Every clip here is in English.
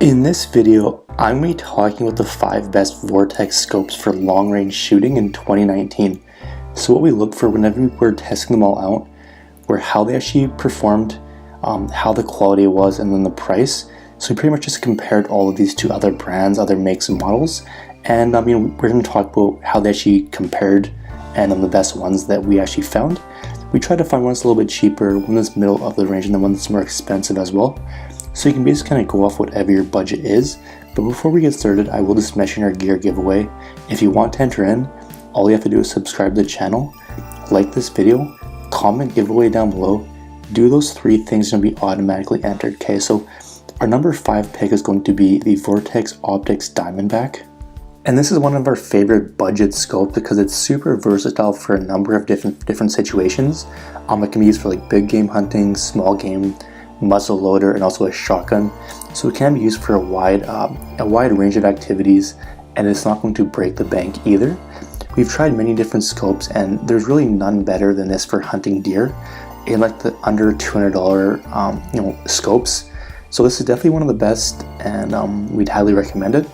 In this video, I'm going to be talking about the 5 best Vortex scopes for long-range shooting in 2019. So what we look for whenever we're testing them all out were how they actually performed, how the quality was, and then the price. So we pretty much just compared all of these to other brands, other makes and models, and we're going to talk about how they actually compared and the best ones that we actually found. We tried to find one that's a little bit cheaper, one that's middle of the range, and then one that's more expensive as well. So you can basically kind of go off whatever your budget is. But before we get started, I will just mention our gear giveaway. If you want to enter in, all you have to do is subscribe to the channel, like this video, comment giveaway down below. Do those 3 things and you'll be automatically entered. Okay, so our number 5 pick is going to be the Vortex Optics Diamondback. And this is one of our favorite budget scopes because it's super versatile for a number of different situations. It can be used for like big game hunting, small game, muzzle loader, and also a shotgun. So it can be used for a wide range of activities, and it's not going to break the bank either. We've tried many different scopes, and there's really none better than this for hunting deer in like the under $200 scopes. So this is definitely one of the best, and we'd highly recommend it.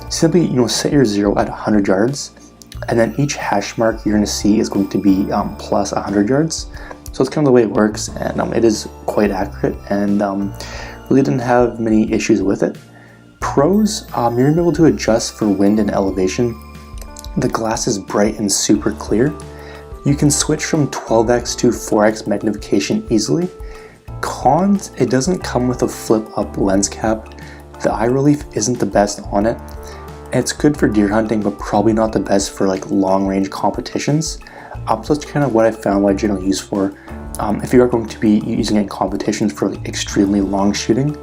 Simply set your 0 at 100 yards, and then each hash mark you're going to see is going to be plus 100 yards. So it's kind of the way it works, and it is quite accurate, and really didn't have many issues with it. Pros, you're able to adjust for wind and elevation. The glass is bright and super clear. You can switch from 12x to 4x magnification easily. Cons, it doesn't come with a flip up lens cap. The eye relief isn't the best on it. It's good for deer hunting, but probably not the best for like long range competitions. So that's kind of what I found what I generally use for. If you are going to be using it in competitions for like extremely long shooting,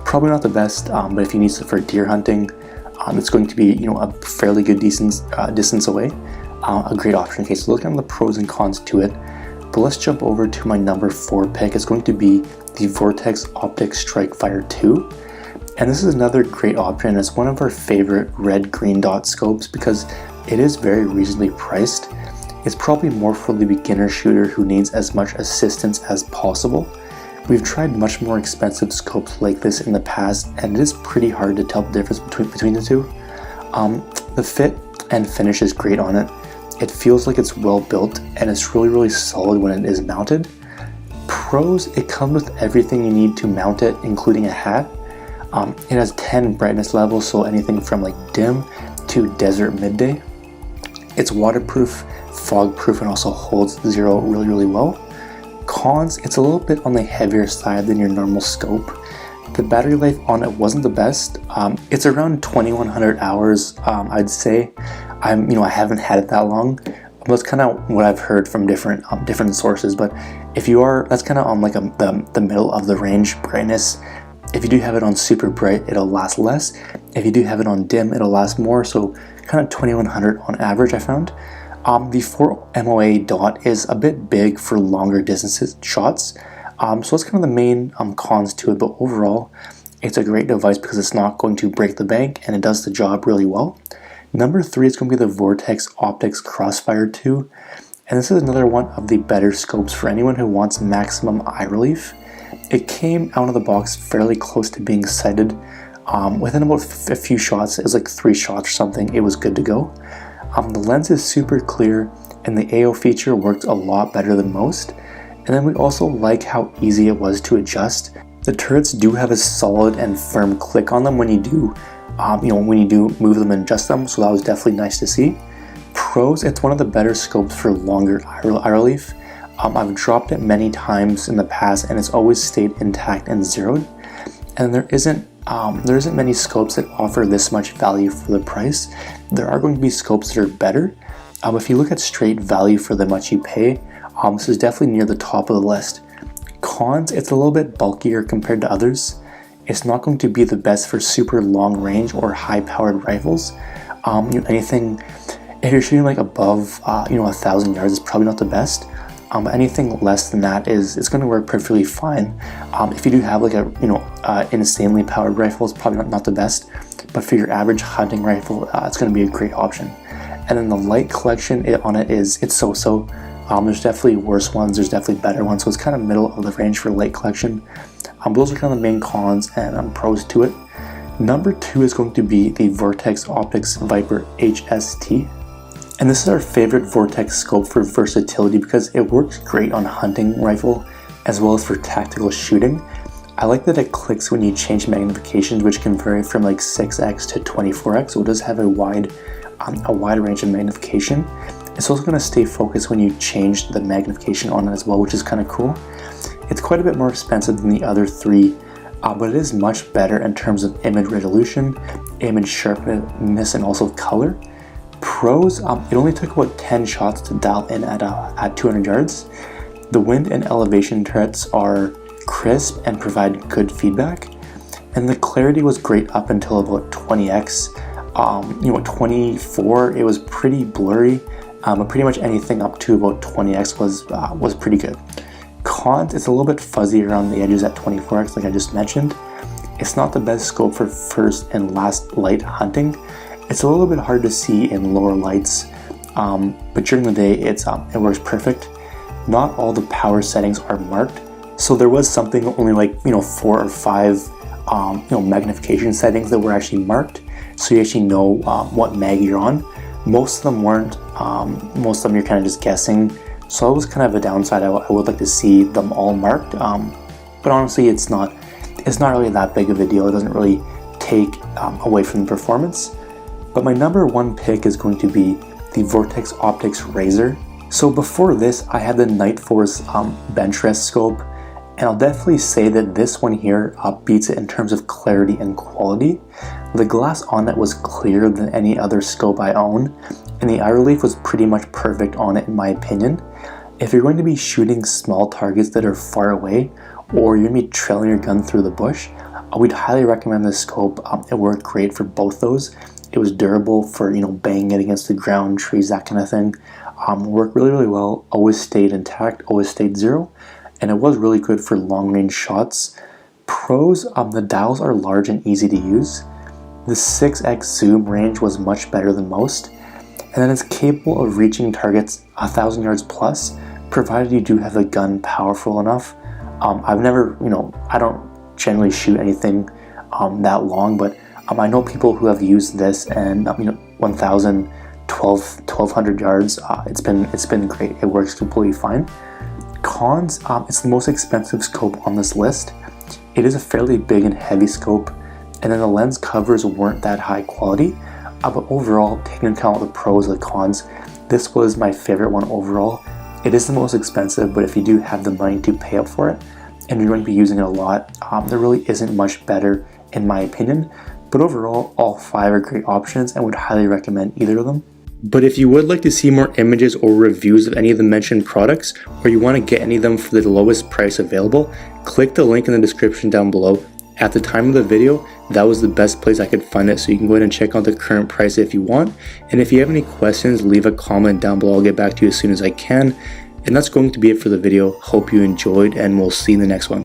probably not the best, but if you need it for deer hunting, it's going to be a fairly good distance away, a great option. Okay, so look at the pros and cons to it, but let's jump over to my number 4 pick. It's going to be the Vortex Optics Strikefire 2, and this is another great option. It's one of our favorite red-green dot scopes because it is very reasonably priced. It's probably more for the beginner shooter who needs as much assistance as possible. We've tried much more expensive scopes like this in the past, and it is pretty hard to tell the difference between the two. The fit and finish is great on it. It feels like it's well built, and it's really solid when it is mounted. Pros, it comes with everything you need to mount it, including a hat. It has 10 brightness levels, so anything from like dim to desert midday. It's waterproof, fog proof, and also holds 0 really well. Cons, it's a little bit on the heavier side than your normal scope. The battery life on it wasn't the best. It's around 2100 hours, I'd say. I haven't had it that long. That's kind of what I've heard from different sources. But if you are, that's kind of on like the middle of the range brightness. If you do have it on super bright, it'll last less. If you do have it on dim, it'll last more. So kind of 2100 on average, I found. The 4 MOA dot is a bit big for longer distances shots. So that's kind of the main cons to it. But overall, it's a great device because it's not going to break the bank and it does the job really well. Number 3 is going to be the Vortex Optics Crossfire 2. And this is another one of the better scopes for anyone who wants maximum eye relief. It came out of the box fairly close to being sighted. Within about a few shots, it was like 3 shots or something, it was good to go. The lens is super clear, and the AO feature worked a lot better than most. And then we also like how easy it was to adjust. The turrets do have a solid and firm click on them when you do, move them and adjust them. So that was definitely nice to see. Pros, it's one of the better scopes for longer eye relief. I've dropped it many times in the past, and it's always stayed intact and zeroed. And there isn't many scopes that offer this much value for the price. There are going to be scopes that are better. If you look at straight value for the much you pay, this is definitely near the top of the list. Cons, it's a little bit bulkier compared to others. It's not going to be the best for super long range or high powered rifles. If you're shooting like above 1,000 yards, it's probably not the best. Anything less than that it's going to work perfectly fine. If you do have like a insanely powered rifle, it's probably not the best, but for your average hunting rifle, it's going to be a great option. And then the light collection on it it's so-so. There's definitely worse ones, there's definitely better ones, so it's kind of middle of the range for light collection. Those are kind of the main cons and pros to it. Number 2 is going to be the Vortex Optics Viper HST. And this is our favorite Vortex scope for versatility because it works great on hunting rifle as well as for tactical shooting. I like that it clicks when you change magnifications, which can vary from like 6x to 24x, so it does have a wide range of magnification. It's also going to stay focused when you change the magnification on it as well, which is kind of cool. It's quite a bit more expensive than the other 3, but it is much better in terms of image resolution, image sharpness, and also color. Pros, it only took about 10 shots to dial in at 200 yards. The wind and elevation turrets are crisp and provide good feedback, and the clarity was great up until about 20x. 24 it was pretty blurry, but pretty much anything up to about 20x was pretty good. Cons, it's a little bit fuzzy around the edges at 24x, like I just mentioned. It's not the best scope for first and last light hunting. It's a little bit hard to see in lower lights, but during the day it works perfect. Not all the power settings are marked, so there was something only like 4 or 5 magnification settings that were actually marked, so you actually know what mag you're on. Most of them weren't. Most of them you're kind of just guessing, so that was kind of a downside. I would like to see them all marked, but honestly it's not really that big of a deal. It doesn't really take away from the performance. But my number 1 pick is going to be the Vortex Optics Razor. So before this, I had the Night Force bench rest scope, and I'll definitely say that this one here beats it in terms of clarity and quality. The glass on it was clearer than any other scope I own, and the eye relief was pretty much perfect on it in my opinion. If you're going to be shooting small targets that are far away, or you're going to be trailing your gun through the bush, we'd highly recommend this scope. It worked great for both those. It was durable for banging it against the ground, trees, that kind of thing. Worked really well, always stayed intact, always stayed 0, and it was really good for long range shots. Pros, the dials are large and easy to use. The 6x zoom range was much better than most, and then it's capable of reaching targets 1,000 yards plus, provided you do have the gun powerful enough. I've never, I don't generally shoot anything that long, but I know people who have used this and 1,000, 1,200 yards. It's been great. It works completely fine. Cons, it's the most expensive scope on this list. It is a fairly big and heavy scope, and then the lens covers weren't that high quality. But overall, taking into account the pros and the cons, this was my favorite one overall. It is the most expensive, but if you do have the money to pay up for it, and you're going to be using it a lot, there really isn't much better in my opinion. But overall, all 5 are great options and would highly recommend either of them. But if you would like to see more images or reviews of any of the mentioned products, or you want to get any of them for the lowest price available, click the link in the description down below. At the time of the video, that was the best place I could find it, so you can go ahead and check out the current price if you want. And if you have any questions, leave a comment down below. I'll get back to you as soon as I can. And that's going to be it for the video. Hope you enjoyed, and we'll see you in the next one.